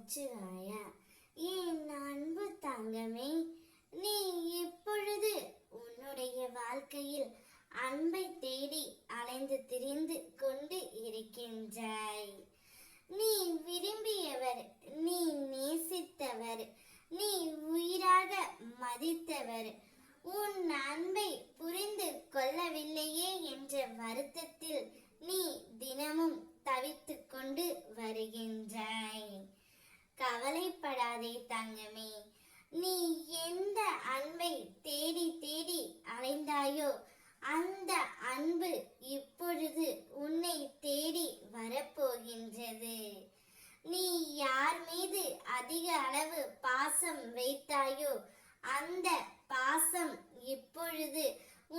நமச்சிவாயா. என் அன்பு தங்கமே, நீ இப்பொழுது உன்னுடைய வாழ்க்கையில் அன்பை தேடி அலைந்து திரிந்து கொண்டு இருக்கின்றாய். நீ விரும்பியவர், நீ நேசித்தவர், நீ உயிராக மதித்தவர் உன் அன்பை புரிந்து கொள்ளவில்லையே என்ற வருத்தத்தில் நீ தினமும் தவித்துக் கொண்டு வருகின்றாய். கவலைப்படாதே தங்கமே, நீ எந்த அன்பை தேடி தேடி அலைந்தாயோ அந்த அன்பு இப்பொழுது உன்னை தேடி வரப்போகின்றது. நீ யார் மீது அதிக அளவு பாசம் வைத்தாயோ அந்த பாசம் இப்பொழுது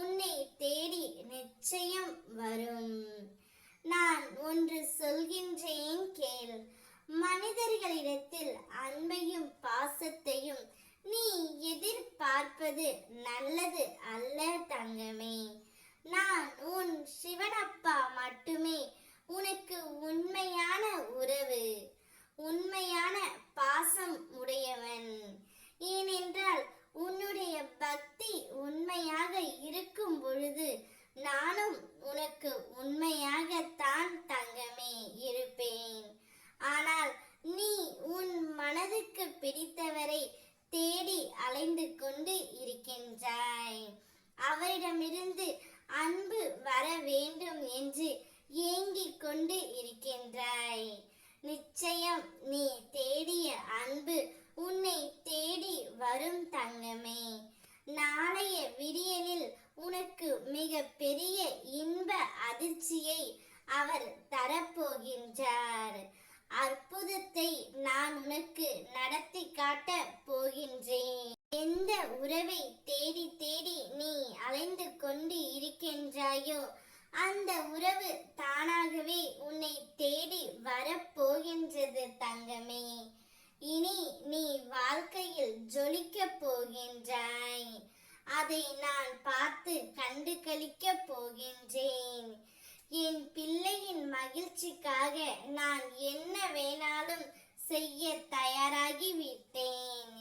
உன்னை தேடி நிச்சயம் வரும். நான் ஒன்று சொல்கின்றேன் கேள். மனிதர்களிடத்தில் அன்பையும் பாசத்தையும் நீ எதிர்பார்ப்பது நல்லது அல்ல தங்கமே. நான் உன் சிவனப்பா மட்டுமே உனக்கு உண்மையான உறவு, உண்மையான பாசம் உடையவன். ஏனென்றால் உன்னுடைய பக்தி உண்மையாக இருக்கும் பொழுது நானும் உனக்கு உண்மையாகத்தான் தங்கமே இருப்பேன். ஆனால் நீ உன் மனதுக்கு பிடித்தவரை தேடி அலைந்து கொண்டு இருக்கின்றாய். அவரிடமிருந்து அன்பு வர வேண்டும் என்று ஏங்கிக் கொண்டு இருக்கின்றாய். நிச்சயம் நீ தேடிய அன்பு உன்னை தேடி வரும் தங்கமே. நாளைய விடியலில் உனக்கு மிக பெரிய இன்ப அதிர்ச்சியை அவர் தரப்போகின்றார். அற்புதத்தை நான் உனக்கு நடத்தி காட்ட போகின்றேன். எந்த உறவை தேடி தேடி நீ அலைந்து கொண்டு இருக்கின்றாயோ அந்த உறவு தானாகவே உன்னை தேடி வரப்போகின்றது தங்கமே. இனி நீ வாழ்க்கையில் ஜொலிக்க போகின்றாய். அதை நான் பார்த்து கண்டு களிக்க போகின்றேன். என் பிள்ளையின் மகிழ்ச்சிக்காக நான் என்ன வேணாலும் செய்ய தயாராகி விட்டேன்.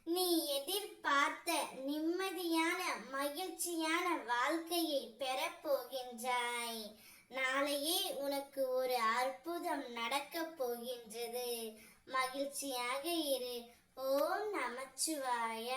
நீ எதிர்பார்த்த நிம்மதியான மகிழ்ச்சியான வாழ்க்கையை பெறப்போகின்றாய். நாளையே உனக்கு ஒரு அற்புதம் நடக்கப் போகின்றது. மகிழ்ச்சியாக இரு. ஓம் நமச்சிவாய.